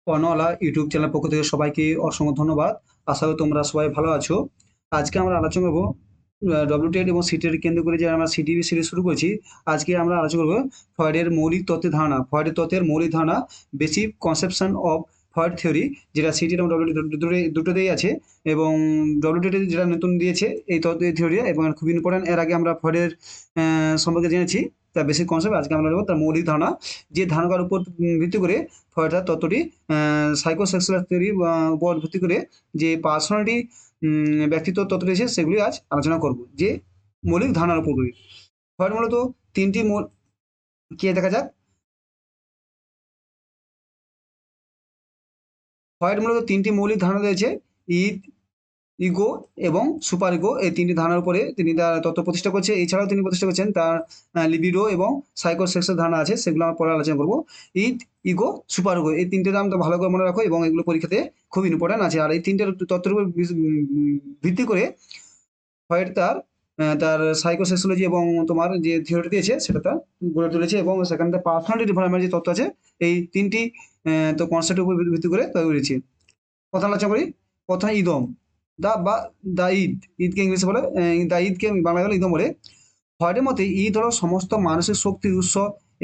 কর্ণওয়ালা YouTube channel পক্ষ থেকে সবাইকে অসংখ্য ধন্যবাদ। আশা করি তোমরা সবাই ভালো আছো। আজকে আমরা আলোচনা করব WTET এবং সিটেট কেন্দ্র করে যে আমরা সিটিভি সিরিজ শুরু করেছি। আজকে আমরা আলোচনা করব ফ্রয়েডের মৌলিক তত্ত্বের ধারণা, ফ্রয়েডের তত্ত্বের মৌলিক ধারণা, basic conception of Freud theory, যেটা সিটেট এবং WTET দুটোতেই আছে। এবং WTET যেটা নতুন দিয়েছে এই তত্ত্বের থিওরি, এবং খুব ইম্পর্টেন্ট। এর আগে আমরা ফ্রয়েডের সম্পর্কে জেনেছি, তার বেসিক কনসেপ্ট। আজকে আমরা নেব তার মৌলিক ধারণা, যে ধারণার উপর ভিত্তি করে ফ্রয়েড তার তত্ত্বটি সাইকোসেক্সুয়াল থিওরি উপর ভিত্তি করে যে পার্সোনালিটি ব্যক্তিত্ব তত্ত্ব রয়েছে সেগুলি আজ আলোচনা করব, যে মৌলিক ধারণার উপরগুলি। ফ্রয়েড মূলত তিনটি মূল কে দেখা যাক। ফ্রয়েড মূলত তিনটি মৌলিক ধারণা রয়েছে: ইদ, ইগো এবং সুপার ইগো। এই তিনটি ধারণার উপরে তিনি তার তত্ত্ব প্রতিষ্ঠা করছে। এছাড়াও তিনি প্রতিষ্ঠা করছেন তার লিবিডো এবং সাইকোসেক্সের ধারণা আছে, সেগুলো আমরা পরে আলোচনা করবো। ইদ, ইগো, সুপার ইগো, এই তিনটে নাম তো ভালো করে মনে রাখো, এবং এগুলো পরীক্ষাতে খুব ইম্পর্টেন্ট আছে। আর এই তিনটে তত্ত্বের উপর ভিত্তি করে ফ্রয়েড তার তার সাইকোসেক্সোলজি এবং তোমার যে থিওরি দিয়েছে সেটা তার গড়ে তুলেছে, এবং সেখানে তার পার্সোনালিটি ডেভেলপমেন্ট যে তত্ত্ব আছে, এই তিনটি তো কনসেপ্টের উপর ভিত্তি করে তৈরি করেছে। কথা আলোচনা করি। প্রথমে ইদম, দা ঈদ, ঈদকে ইংলিশে বলে, দা ঈদকে বাংলা বলে ইদম বলে। ফ্রয়েডের মতে ঈদ হলো সমস্ত মানসিক শক্তির উৎস,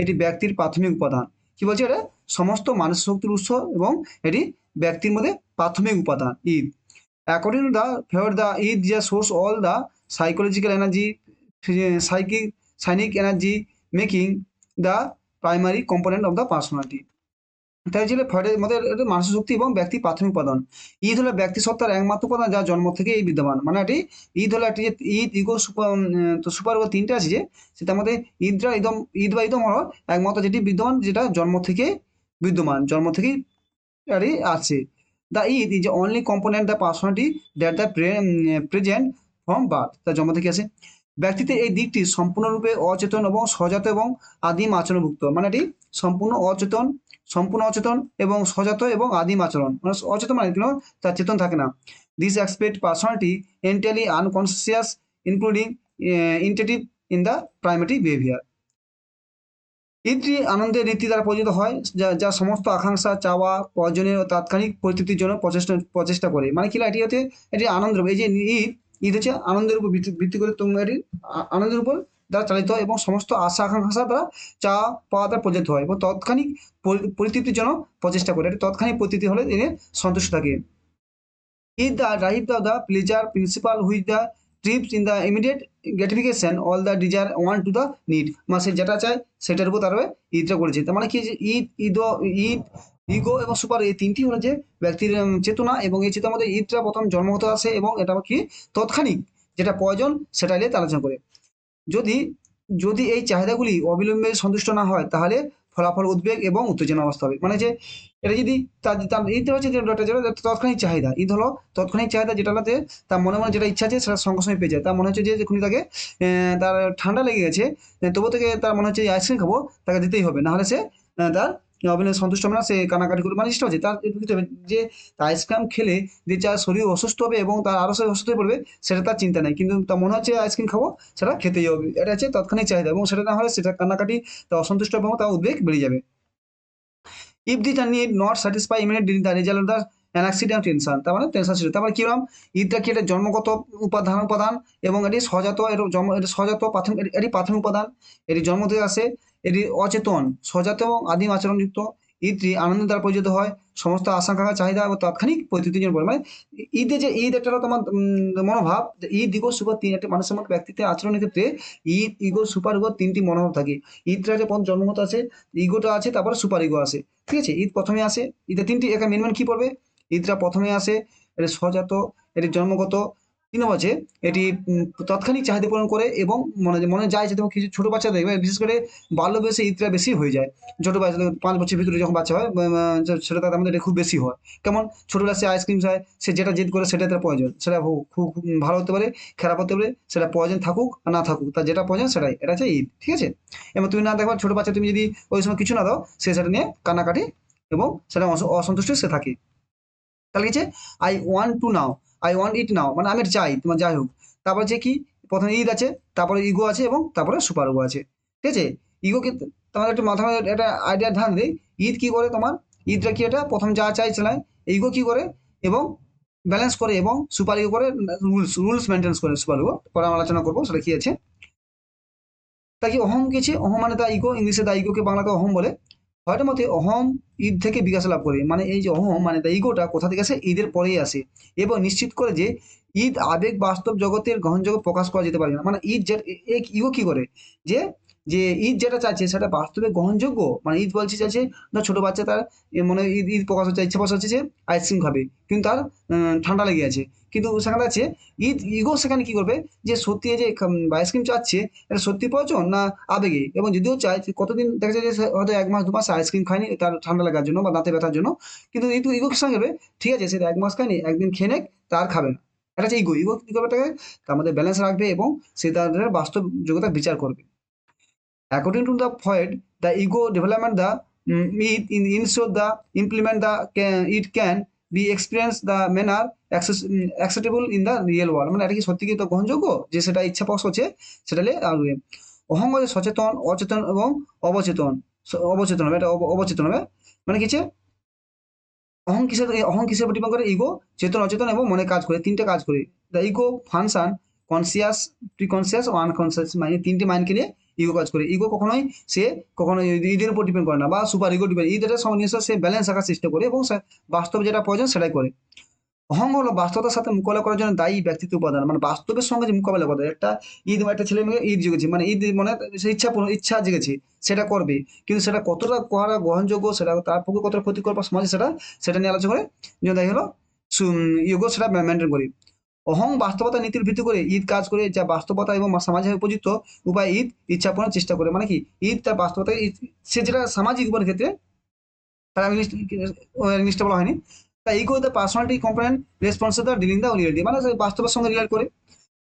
এটি ব্যক্তির প্রাথমিক উপাদান। কি বলছে এটা? সমস্ত মানসিক শক্তির উৎস এবং এটি ব্যক্তির মধ্যে প্রাথমিক উপাদান Eid. According to the Freud, the is the source all the psychological energy, psychic energy, making the primary component of the personality. তাই ছিল ফ্রয়েডের মধ্যে মানসিক শক্তি এবং ব্যক্তি প্রাথমিক উপাদান। ঈদ হলো ব্যক্তি সত্তার একমাত্র উপাদান যা জন্ম থেকে এই বিদ্যমান। মানে এটি ঈদ হলো একটি, যে ঈদ, ইগো, সুপার, তো সুপার ইগো তিনটে আছে, যে সেটার মধ্যে ঈদরা ইদম, ঈদ বা ইদম হলো একমাত্র যেটি বিদ্যমান, যেটা জন্ম থেকে বিদ্যমান, জন্ম থেকেই আরে আছে। The Eid is only component the personality that the present form birth, তার জন্ম থেকে আছে। ব্যক্তিতে এই দিকটি সম্পূর্ণরূপে অচেতন এবং সজাত এবং আদিম আচরণভুক্ত। মানে এটি সম্পূর্ণ অচেতন, সম্পূর্ণ অচেতন এবং সজাত এবং আদিম আচরণ। মানে অচেতন মানে কোনো তার চেতন থাকে না। This expect personality entirely unconscious, including ইন্টেটিভ ইন দ্য প্রাইমেরি বিহেভিয়ার। ঈদটি আনন্দের রীতি দ্বারা পরিচিত হয়, যা যা সমস্ত আকাঙ্ক্ষা, চাওয়া, প্রয়োজনীয় ও তাৎক্ষণিক পরিতৃপ্তির জন্য প্রচেষ্টা করে। মানে কি, এটি হচ্ছে, এটি আনন্দ, এই যে ঈদ, ঈদ হচ্ছে আনন্দের উপর ভিত্তি করে তোমরা এটি আনন্দের উপর দ্বারা চালিত হয়, এবং সমস্ত আশা আকাঙ্ক্ষা দ্বারা চাওয়া পাওয়া দ্বারা পরিচিত হয়, এবং তৎক্ষণিক পরিতৃপ্তির জন্য প্রচেষ্টা করে। এটি তৎক্ষণিক পরিতৃপ্তি হলে তিনি সন্তুষ্ট থাকে। Is the drive the pleasure principle which the trips in the immediate gratification all the desire want to the need, মানে সে যেটা চায় সেটার উপর তার ঈদটা করেছে। তার মানে কি, যে ঈদ, ইগো এবং সুপার, এই তিনটি হলো যে ব্যক্তির চেতনা, এবং এই চেতনার মধ্যে ঈদটা প্রথম জন্মগত আসে, এবং এটা কি তৎক্ষণিক, যেটা প্রয়োজন সেটা নিয়ে আলোচনা করে। যদি যদি এই চাহিদাগুলি অবিলম্বে সন্তুষ্ট না হয়, তাহলে ফলাফল উদ্বেগ এবং উত্তেজনা অবস্থা হবে। মানে যে এটা যদি তার তার ঈদ হচ্ছে যে যেটা তৎক্ষণিক চাহিদা, ঈদ হলো তৎক্ষণিক চাহিদা, যেটাতে তার মনে মনে যেটা ইচ্ছা আছে সেটা সঙ্গে সঙ্গে পেয়ে যায়। তার মনে হচ্ছে যে যখনই তাকে তার ঠান্ডা লেগে গেছে, তবু থেকে তার মনে হচ্ছে আইসক্রিম খাবো, তাকে দিতেই হবে, নাহলে সে তার অবিলম্বে সন্তুষ্ট হবে না, সে কানাকাটি করবে। মানে ইষ্ট হচ্ছে তার দিতে হবে, যে আইসক্রিম খেলে যে যার শরীর অসুস্থ হবে এবং তার আরো শরীর অসুস্থ হয়ে পড়বে, সেটা তার চিন্তা নেই, কিন্তু তার মনে হচ্ছে আইসক্রিম খাবো, সেটা খেতেই হবে। এটা হচ্ছে তৎক্ষণিক চাহিদা, এবং সেটা না হলে সেটা কান্নাকাটি, তা অসন্তুষ্ট এবং তার উদ্বেগ বেড়ে যাবে। If the need not satisfy immediately the result of the anxiety and tension, তার মানে টেনশন ছিল। তারপরে কি বললাম, ঈদটা কি, এটা জন্মগত উপাদান, এবং এটি সজাত, এর জন্ম, এটি সজাত প্রাথমিক, এটি প্রাথমিক উপাদান, এটি জন্ম থেকে আসে, এটি অচেতন, সজাত এবং আদিম আচরণযুক্ত। ঈদটি আনন্দ দ্বারা পরিচিত হয়, সমস্ত আশঙ্কা, চাহিদা এবং তাৎক্ষণিক পরিস্থিতির জন্য পড়ে। মানে ঈদে যে ঈদ একটা হলো তোমার মনোভাব, যে ঈদ, ইগো, সুপার, তিন একটা মানুষের মধ্যে ব্যক্তিত্বের আচরণের ক্ষেত্রে ঈদ, ইগো, সুপার ইগো তিনটি মনোভাব থাকে। ঈদটা যে জন্মগত আছে, ইগোটা আছে, তারপরে সুপার ইগো আছে। ঠিক আছে, ঈদ প্রথমে আসে, ঈদের তিনটি এখানে মেন কি পড়বে, ঈদটা প্রথমে আসে, এটি সজাত, এটি জন্মগত, ৩ আছে এটি তাৎক্ষণিক চাহিদা পূরণ করে, এবং মনে মনে যায় যে তোমার কিছু ছোট বাচ্চা দেখবে, বিশেষ করে বাল্য বয়সে ঈদটা বেশি হয়ে যায়। ছোট বয়সে ৫ বছরের ভিতরে যখন বাচ্চা হয়, সেটা তাদের মধ্যে এটা খুব বেশি হয়। কেমন, ছোটবেলায় সে আইসক্রিম চায়, সে যেটা জেদ করে সেটা তার প্রয়োজন, সেটা খুব ভালো হতে পারে, খারাপ হতে পারে, সেটা প্রয়োজন থাকুক আর না থাকুক, তার যেটা প্রয়োজন সেটাই, এটা হচ্ছে ঈদ। ঠিক আছে, এবং তুমি না দেখো ছোট বাচ্চা, তুমি যদি ওই সময় কিছু না দাও, সে সেটা নিয়ে কান্নাকাটি এবং সেটা অসন্তুষ্ট সে থাকে। তাহলে কি, I want to now, I want it now, মানে আমি এটা চাই, তোমার যাই হোক। তারপর যে কি, প্রথমে ঈদ আছে, তারপরে ইগো আছে, এবং তারপরে সুপার ইগো আছে। ঠিক আছে, ইগো কি, তোমার একটু মাথায় একটা আইডিয়া ধ্যান দেই, ঈদ কি করে তোমার, ঈদটা কি এটা প্রথম যা চাই চালায়, ইগো কি করে এবং ব্যালেন্স করে এবং সুপার ইগো করে রুলস মেনটেন্স করে সুপার ইগো, পরে আমরা আলোচনা করবো সেটা কি আছে। তা কি অহম কি আছে? অহম মানে দা ইগো, ইংলিশে দা ইগোকে বাংলাতে অহম বলে। হয়তো মতে অহম ঈদ থেকে বিকাশ লাভ করে, মানে এই যে অহম মানে দা ইগোটা কোথা থেকে আসে? ঈদের পরেই আসে এবং নিশ্চিত করে যে ঈদ আবেগ বাস্তব জগতের গ্রহণযোগ্য প্রকাশ করা যেতে পারে না। মানে ঈদ যে ইগো কি করে যে যে ঈদ যেটা চাইছে সেটা বাস্তবে গ্রহণযোগ্য, মানে ঈদ বলছে চাইছে ধর ছোট বাচ্চা তার মনে ঈদ ঈদ প্রকাশ হচ্ছে, ইচ্ছা প্রকাশ হচ্ছে যে আইসক্রিম খাবে, কিন্তু তার ঠান্ডা লেগে আছে, কিন্তু সেখানে আছে ঈদ ইগো সেখানে কি করবে যে সত্যি এই যে আইসক্রিম চাচ্ছে এটা সত্যি প্রয়োজন না আবেগে, এবং যদিও চায় যে কতদিন দেখা যায় যে সে হয়তো ১ মাস ২ মাস আইসক্রিম খায়নি তার ঠান্ডা লাগার জন্য বা দাঁতে ব্যথার জন্য, কিন্তু ইগো কি সঙ্গে হবে, ঠিক আছে সেটা ১ মাস খায়নি, একদিন খেয়ে নেক, তার খাবে না। এটা হচ্ছে ইগো। ইগো কি করবে এটাকে তার মধ্যে ব্যালেন্স রাখবে এবং সে তাদের বাস্তব যোগ্যতা বিচার করবে। According to the Freud, the ego development the it ensure the implement the it can be experienced the manner acceptable in the real world, মানে এটা কি সত্যি কি তো গ্রহণযোগ্য যে সেটা ইচ্ছা প্রকাশ করছে সেটা নিয়ে আসবে। অহংকারে সচেতন অচেতন এবং অবচেতন, অবচেতন হবে, এটা অবচেতন হবে, মানে কি হচ্ছে অহং কিসের উপর ডিপেন্ড করে? ইগো চেতন অচেতন এবং মনে কাজ করে, তিনটে কাজ করে। The ego function conscious preconscious ও আনকনসিয়াস, মানে তিনটে মাইন্ডকে নিয়ে ইগো কাজ করে। ইগো কখনোই সে কখনো ঈদের উপর ডিপেন্ড করে না বা সুপার ইগো ডিপেন্ড, ঈদের সঙ্গে নিজস্ব সে ব্যালেন্স রাখার চেষ্টা করে এবং সে বাস্তবে যেটা প্রয়োজন সেটাই করে। অহং হলো বাস্তবতার সাথে মোকাবিলা করার জন্য দায়ী ব্যক্তিত্ব উপাদান, মানে বাস্তবের সঙ্গে যে মোকাবিলা করে একটা ঈদ, একটা ছেলে মেয়ে ঈদ জেগেছে, মানে ঈদ মনে সে ইচ্ছা জেগেছে সেটা করবে, কিন্তু সেটা কতটা করা গ্রহণযোগ্য, সেটা তার পক্ষে কতটা ক্ষতিকর বা সমাজে সেটা সেটা নিয়ে আলোচনা করে যেমন তাই হলো ইগো সেটা মেনটেন করি। অহং বাস্তবতা নীতির ভিত্তি করে ঈদ কাজ করে, যা বাস্তবতা এবং সমাজের উপযুক্ত উপায় ঈদ ইচ্ছা পূরণের চেষ্টা করে, মানে কি ঈদ তার বাস্তবতা সে যেটা সামাজিক উপায়ের ক্ষেত্রে তার ইংলিশটা বলা হয়নি। তাই ego the personality component responsible dealing the reality, মানে সে বাস্তবের সঙ্গে রিলেট করে।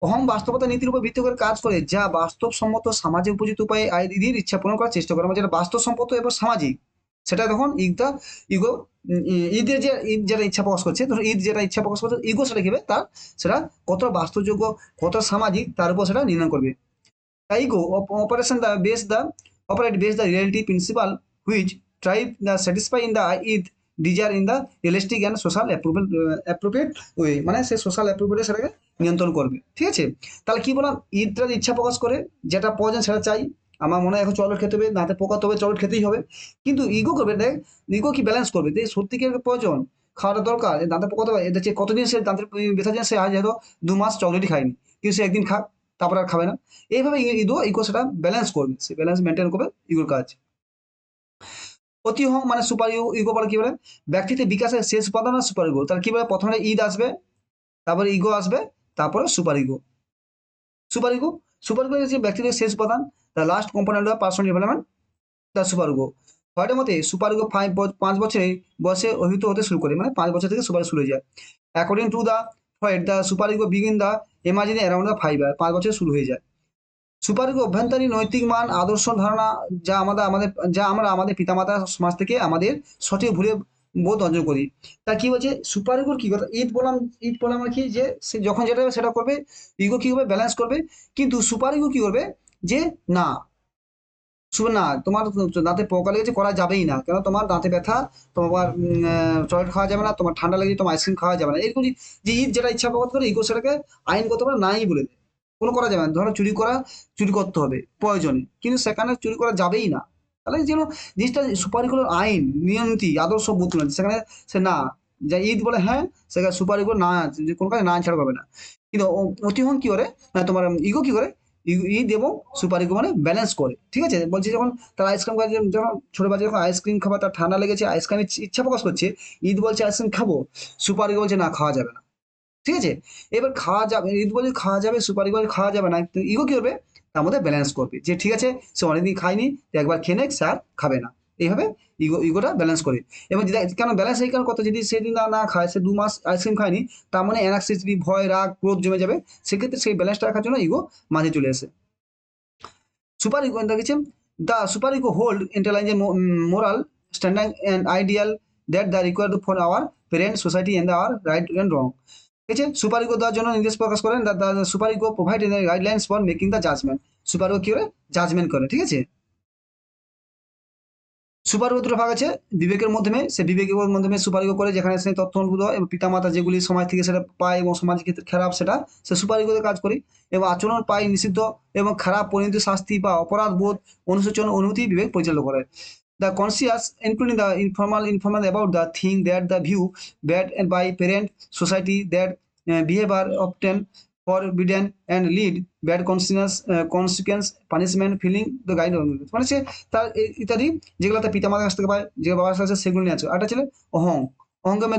অহং বাস্তবতা নীতির উপর ভিত্তি করে কাজ করে, যা বাস্তবসম্মত সমাজে উপযুক্ত উপায়ে ঈদের ইচ্ছা পূরণ করার চেষ্টা করে, মানে যেটা বাস্তবসম্মত এবং সামাজিক সেটা তখন ঈদটা ইগো ঈদের যে ঈদ যেটা ইচ্ছা প্রকাশ করছে, ধরো ঈদ যেটা ইচ্ছা প্রকাশ করছে ইগো সেটা কিভাবে তার সেটা কতটা বাস্তবযোগ্য কতটা সামাজিক তার উপর সেটা নির্ণয় করবে। তাই ego operation the base the operate based the reality principle which drive the satisfy in the id desire in the realistic and social approval appropriate way, মানে সে সোশ্যাল অ্যাপ্রোপ্রিয়েট সেটাকে নিয়ন্ত্রণ করবে। ঠিক আছে, তাহলে কি বললাম, ঈদটা ইচ্ছা প্রকাশ করে যেটা প্রয়োজন সেটা চাই, আমার মনে হয় এখন চকলেট খেতে হবে, দাঁতে পোকা তবে চকলেট খেতেই হবে, কিন্তু ইগো করবে দেখ, ইগো কি ব্যালেন্স করবে যে সত্যি কি প্রয়োজন খাওয়াটা দরকার, দাঁতে পোকা তবে এটা যে কতদিন সে দাঁতের ব্যথার জন্য সে আজ হয়তো ২ মাস চকলেটই খায়নি, কিন্তু সে একদিন খাক তারপর আর খাবে না। এইভাবে ইগো সেটা ব্যালেন্স করবে, সে ব্যালেন্স মেনটেন করবে ইগোর কাজ। অতি অহং মানে সুপার ইগো, ইগো বলে কি বলে ব্যক্তিতে বিকাশের শেষ উপাদান সুপার ইগো, তাহলে কি বলে প্রথমে ঈদ আসবে, তারপরে ইগো আসবে, তারপরে superego. Superego, superego হচ্ছে ব্যক্তিদের শেষ উপাদান, the last component of personal development the superego. ফ্রয়েডের মতে সুপার ইগো ৫ বছরে বয়সে অভিহিত হতে শুরু করে, মানে ৫ বছর থেকে সুপার শুরু হয়ে যায়। According to the Freud the superego begin the emerging around the ৫ year, ৫ বছরে শুরু হয়ে যায়। সুপার ইগো অভ্যন্তরীণ নৈতিক মান আদর্শ ধারণা যা আমরা আমাদের পিতামাতা সমাজ থেকে আমাদের সঠিক ভুলে বোধ অর্জন করি। তা কি বলছে সুপার ইগোর কি কথা, ঈদ বললাম আর কি যে সে যখন যেটা হবে সেটা করবে, ইগো কি করবে ব্যালেন্স করবে, কিন্তু সুপার ইগো কি করবে যে না না তোমার দাঁতে পোকা লেগেছে করা যাবেই না, কেন তোমার দাঁতে ব্যথা, তোমার চকলেট খাওয়া যাবে না, তোমার ঠান্ডা লেগেছে তোমার আইসক্রিম খাওয়া যাবে না, এরকম যে ঈদ যেটা ইচ্ছা প্রকাশ করে ইগো সেটাকে আইনগত ভাবে নাই বলে দেয়, কোনো করা যাবে না, ধরো চুরি করতে হবে প্রয়োজনে, কিন্তু সেখানে চুরি করা যাবেই না, তাহলে যেন জিনিসটা সুপারিগুলোর আইন নিয়ম নীতি আদর্শ বোধ না সেখানে সে না যা ঈদ বলে হ্যাঁ সেখানে সুপারিগুলো না যে কোনো কাজে না ছাড়া পাবে না, কিন্তু অতিহং কি করে তোমার ইগো কি করে ঈদ এবং সুপার ইগো মানে ব্যালেন্স করে। ঠিক আছে, বলছি যখন তার আইসক্রিম খাওয়া যখন ছোট বাচ্চা যখন আইসক্রিম খাবার তার ঠান্ডা লেগেছে আইসক্রিমের ইচ্ছা প্রকাশ করছে, ঈদ বলছে আইসক্রিম খাবো, সুপার ইগো বলছে না খাওয়া যাবে না। ঠিক আছে, এবার খাওয়া যাবে, ঈদ বলছে খাওয়া যাবে, সুপার ইগো খাওয়া যাবে না, কিন্তু ইগো কি করবে তার মধ্যে ব্যালেন্স করবে যে ঠিক আছে সে অনেকদিন খায়নি, একবার খেয়ে নেক স্যার খাবে না, এইভাবে ইগোটা ব্যালেন্স করে। এবং কেন ব্যালেন্স এই কারণ কত, যদি সেদিন না খায় সে ২ মাস আইসক্রিম খায়নি, তার মানে অ্যাংজাইটি ভয় রাগ ক্রোধ জমে যাবে, সেক্ষেত্রে সেই ব্যালেন্সটা রাখার জন্য ইগো মাঝে চলে আসে। সুপার ইগো দেখেছেন the superego hold internalized moral standard and ideal that the required for our parent society and our right and wrong. ঠিক আছে, সুপার ইগো দেওয়ার জন্য নির্দেশ প্রকাশ করেন, the superego provide guidelines for making the judgement, superego কি করে judgement করে। ঠিক আছে, সুপার ইগো দুটো ভাগ আছে, বিবেকের মাধ্যমে, সে বিবেকের মাধ্যমে সুপার ইগো করে, যেখানে সে তথ্য অনুভূত হয় এবং পিতামাতা যেগুলি সমাজ থেকে সেটা পায় এবং সমাজের ক্ষেত্রে খারাপ, সেটা সে সুপার ইগোতে কাজ করে এবং আচরণ পায় নিষিদ্ধ এবং খারাপ পরিণতি, শাস্তি বা অপরাধ বোধ, অনুশোচন অনুভূতি বিবেক পরিচালিত করে। The conscious, including the informal about the thing that the view bad and by parent, society, that behavior often forbidden and lead bad consequence, punishment, feeling the guide of মানে সে তার ইত্যাদি যেগুলো তার পিতামাতার কাছ থেকে পায়, যে বাবার কাছে সেগুলো নিয়ে আছে। আরেকটা ছিল অহং, অহংকামে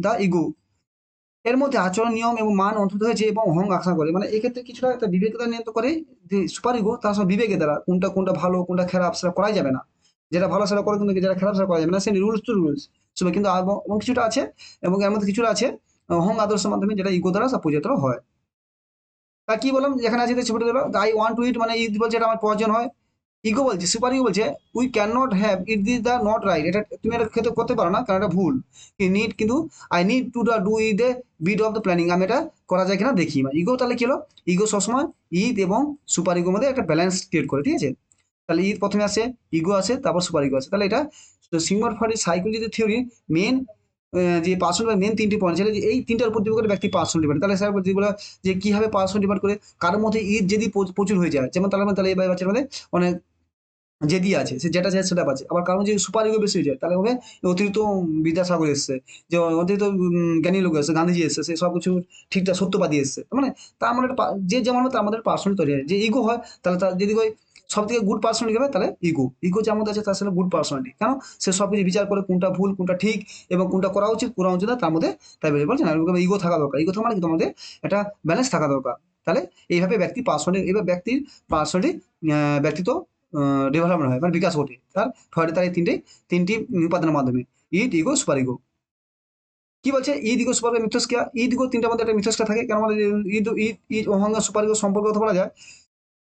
দা ইগো, এর মধ্যে আচরণ নিয়ম এবং মান অন্তর্ভুক্ত হয়েছে এবং অহং আশা করে, মানে এক্ষেত্রে কিছুটা একটা বিবেকে দ্বারা নিয়ন্ত্রণ করে, যে সুপার ইগো তার সঙ্গে বিবেকের দ্বারা কোনটা কোনটা ভালো কোনটা খারাপ সেটা করাই যাবে না, যেটা ভালো সেটা করে, কিন্তু যেটা খারাপ সেটা করা যাবে না, সে রুলস টু রুলস সবে, কিন্তু এবং কিছুটা আছে, এবং এর মধ্যে কিছুটা আছে অহং আদর্শের মাধ্যমে, যেটা ইগো দ্বারা সব পরিচালিত হয়। তা কি বললাম, যেখানে আছে ছবিটা দিল, আই ওয়ান্ট টু ইট, মানে ঈদ বলছে এটা আমার প্রয়োজন হয়। ইগো বলছে, সুপার ইগো বলছে, we can not have it, this the not right, এটা তুমি এটা খেতে করতে পারো না কারণ এটা ভুল। নিড, কিন্তু I need to do it a bit of the planning, আমি এটা করা যায় কিনা দেখি। মানে ইগো তাহলে কি হলো, ইগো সবসময় ঈদ এবং সুপার ইগোর মধ্যে একটা ব্যালেন্স ক্রিয়েট করে, ঠিক আছে। তাহলে ঈদ প্রথমে আসে, ইগো আসে, তারপর সুপার ইগো আসে। তাহলে এটা সিগমন্ড ফ্রয়েডের সাইকোলজি থিওরি মেন যে পার্সোনাল মেন তিনটি পয়েন্ট ছিল, যে এই তিনটার উপর ডিপেন্ড করে ব্যক্তি পার্সোনাল ডিপেন্ড। তাহলে স্যার যেগুলো, যে কিভাবে পার্সোনাল ডিপেন্ড করে, কারোর মধ্যে ঈদ যদি প্রচুর হয়ে যায়, যেমন তাহলে এই বাচ্চার মধ্যে অনেক জেদি আছে, সে যেটা চায় সেটা পাচ্ছে। আবার কারণ যদি সুপার ইগো বেশি হয়ে যায়, তাহলে হবে অতিরিক্ত বিদ্যাসাগর এসছে, যে অতিরিক্ত জ্ঞানী লোক এসছে, গান্ধীজি এসছে, সে সব কিছু ঠিকঠাক সত্যবাদী এসছে, মানে তার মানে যে যেমন হবে তার আমাদের পার্সোনাল তৈরি হয়। যে ইগো হয়, তাহলে তার যদি হয় সব থেকে গুড পার্সোনালিটি হবে, তাহলে ইগো যার মধ্যে আছে তার সাথে গুড পার্সোনালিটি, কেন সে সব কিছু বিচার করে কোনটা ভুল কোনটা ঠিক এবং কোনটা করা উচিত না, তার মধ্যে তাই বেশি বলছে না, ইগো থাকা দরকার। ইগো থাকা মানে কি, তোমাদের একটা ব্যালেন্স থাকা দরকার। তাহলে এইভাবে ব্যক্তি পার্সোনালি, এবার ব্যক্তির পার্সোনালি ব্যক্তিত্ব ডেভেলপমেন্ট হয়, মানে বিকাশ ঘটে তার ফলে, তার এই তিনটি উপাদানের মাধ্যমে, ঈদ, ইগো, সুপার ইগো। কি বলছে, ঈদ, ইগো, সুপার ইগো, মিথস্ক্রিয়া। ঈদ, ইগো তিনটার মধ্যে একটা মিথস্ক্রিয়া থাকে, কেন আমাদের ঈদ ঈদ ঈদ অহং সুপার ইগো সম্পর্কে কথা বলা যায়।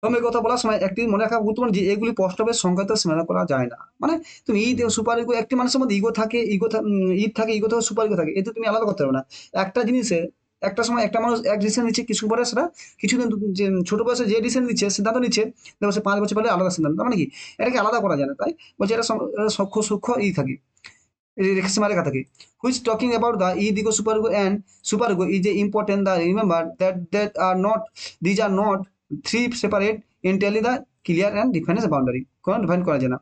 তবে এই কথা বলার সময় একটি মনে রাখা গুরুত্বপূর্ণ, যে এগুলি স্পষ্টভাবে সংজ্ঞায়িত সীমানা করা যায় না। মানে তুমি ঈদ এবং সুপার ইগো, একটি মানুষের মধ্যে ইগো থাকে, ঈদ থাকে, ইগো থাকে, সুপার ইগো থাকে, এতে তুমি আলাদা করতে পারবে না। একটা জিনিসে একটা সময় একটা মানুষ এক ডিসিশন নিচ্ছে, কিছু পরে সেটা কিছুদিন যে ছোট বয়সে যে ডিসিশন নিচ্ছে, সিদ্ধান্ত নিচ্ছে, দেখো সে 5 বছর পরে আলাদা সিদ্ধান্ত, মানে কি এটাকে আলাদা করা যায় না। তাই বলছে এটা সূক্ষ্ম সূক্ষ্ম থাকে, রেখা রেখা থাকে। Which talking about the id, ego, super ego and super ego is a important the remember that are not, these are not three separate entirely the clear and difference boundary, কোনো ডিফাইন করা যায় না।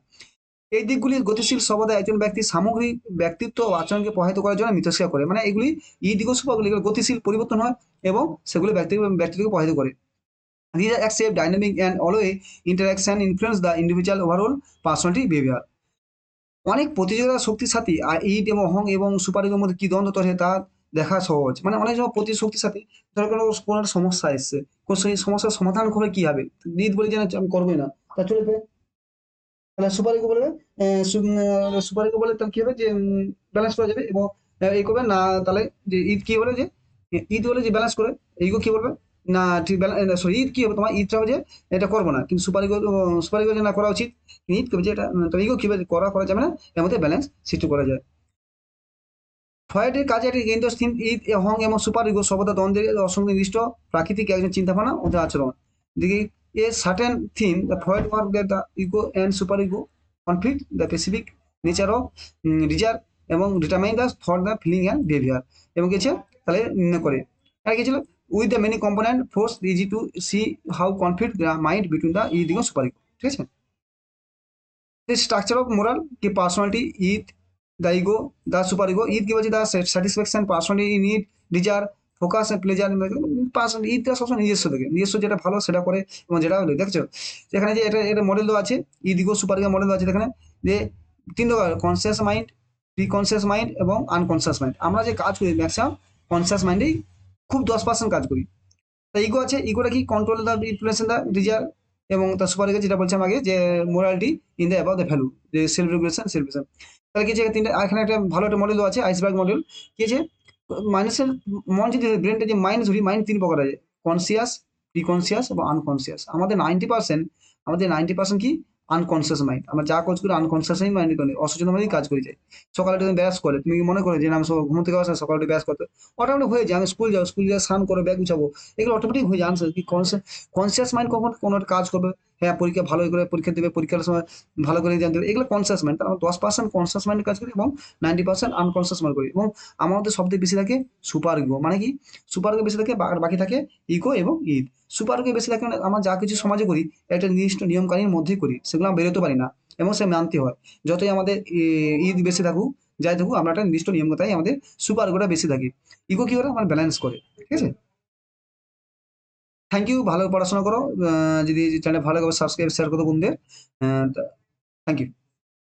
এই দিকগুলির গতিশীল সর্বদা একজন ব্যক্তির সামগ্রিক ব্যক্তিত্ব ও আচরণকে প্রভাবিত করার জন্য মিথস্ক্রিয়া করে, মানে এগুলি ঈদ, ইগো, সুপার ইগো এগুলো গতিশীল পরিবর্তন হয় এবং সেগুলি ব্যক্তিত্বকে প্রভাবিত করে। These are active, dynamic and always interaction influence the individual overall personality behavior. অনেক প্রতিযোগিতার শক্তির সাথে ঈদ এবং অহং এবং সুপার ইগোর মধ্যে কি দ্বন্দ্ব তৈরি হয় তা দেখা সহজ। মানে অনেক সময় শক্তির সাথে ধরো কোনো একটা সমস্যা এসছে, সেই সমস্যার সমাধান করে কি হবে, ঈদ বলে যে না, আমি করবোই না, তা চলে যাবে। তাহলে সুপার ইগো বলবে, সুপার ইগো বলে তাহলে কি হবে, যে ব্যালেন্স করা যাবে এবং এই করবে না, তাহলে যে ঈদ কি বলে, যে ঈদ বলে যে ব্যালেন্স করে, ইগো কি বলবে, না ঠিক সরি, ঈদ কি হবে, তোমার ঈদটা হবে যে এটা করবো না, কিন্তু সুপার ইগো যে না করা উচিত, ঈদ করবে যে এটা, তো ইগো কি বলে করা যাবে না, এর মধ্যে ব্যালেন্স সৃষ্টি করা যায়। ফ্রয়েডের কাজে একটি কেন্দ্রীয় থিম ঈদ, অহং এবং সুপার ইগো সর্বদা দ্বন্দ্বের অসংনির্দিষ্ট প্রাকৃতিক একজন চিন্তাভাবনা ও আচরণ দিকে a certain theme the Freud work that the ego and superego conflict the specific nature of reason এবং determine the thought the feeling and behaviour, এবং কিছু তাহলে নির্ণয় করে। আর কি ছিল, with the many component force easy to see how conflict the mind between the id ego superego, ঠিক আছে। The structure of moral की personality Eid the ego the super ego Eid की वजह the satisfaction personality in need desire focus and pleasure personal ঈদটা সবসময় নিজস্ব থেকে, নিজস্ব যেটা ভালো সেটা করে এবং যেটা হলো দেখছো যেখানে যে এটা মডেল দেওয়া আছে, Eid ego super ego model দেওয়া আছে এখানে, যে তিন প্রকার, conscious mind, pre conscious mind এবং আনকনসিয়াস মাইন্ড। আমরা যে কাজ করি ম্যাক্সিমাম কনসিয়াস মাইন্ডেই খুব 10% কাজ করি। তা ইগো আছে, ইগোটা কি control the influence the desire, এবং তার সুপার ইগো যেটা বলছিলাম আগে, যে morality in the about the value, যে সেলফ রেগুলেশন। তাহলে কি আছে, তিনটা এখানে একটা ভালো একটা মডেল আছে, আইসবার্গ মডেল। কি আছে, মানুষের মন যদি ব্রেনটা যে মাইন্ড ধরি, মাইন্ড 3 প্রকার আছে, কনসিয়াস, প্রিকনসিয়াস এবং আনকনসিয়াস। আমাদের 90% কি আনকনসিয়াস মাইন্ড, আমরা যা কাজ করি আনকনসিয়াস মাইন্ড করে, অসচেতন মাইন্ডে কাজ করে যাই। সকালে তুমি ব্যাস করে, তুমি মনে করে যে না আমি ঘুম থেকে আসা সকালে ব্যাস করতে, অটোমেটিক হয়ে যায়, আমি স্কুল যাও, স্কুল যাওয়া স্নান করে ব্যাগ গুছাবো, এগুলো অটোমেটিক হয়ে যায়। আনসার কি কনসিয়াস মাইন্ড কখন কোনো একটা কাজ করবে, হ্যাঁ পরীক্ষা ভালো করে পরীক্ষা দেবে, পরীক্ষার সময় ভালো করে জানতে হবে, এগুলো কনসিয়াস মাইন্ড। তার 10% কনসিয়াস মাইন্ড কাজ করি এবং 90% আনকনসিয়াস মাইন্ড করি। এবং আমার মধ্যে সবথেকে বেশি থাকে সুপার ইগো, মানে কি সুপার ইগো বেশি থাকে আর বাকি থাকে ইগো এবং ঈদ। সুপার ইগো বেশি থাকে মানে আমার যা কিছু সমাজে করি একটা নির্দিষ্ট নিয়ম কানুনের মধ্যেই করি, সেগুলো আমরা বেরোতে পারি না এবং সে মানতে হয়। যতই আমাদের ঈদ বেশি থাকুক যাই থাকুক আমরা একটা নির্দিষ্ট নিয়ম তাই আমাদের সুপার ইগোটা বেশি থাকে। ইগো কি করে আমার ব্যালেন্স করে, ঠিক আছে। থ্যাংক ইউ, ভালো পড়াশোনা করো। যদি চ্যানেল ভালো লাগে সাবস্ক্রাইব শেয়ার করো বন্ধুদের। Thank you.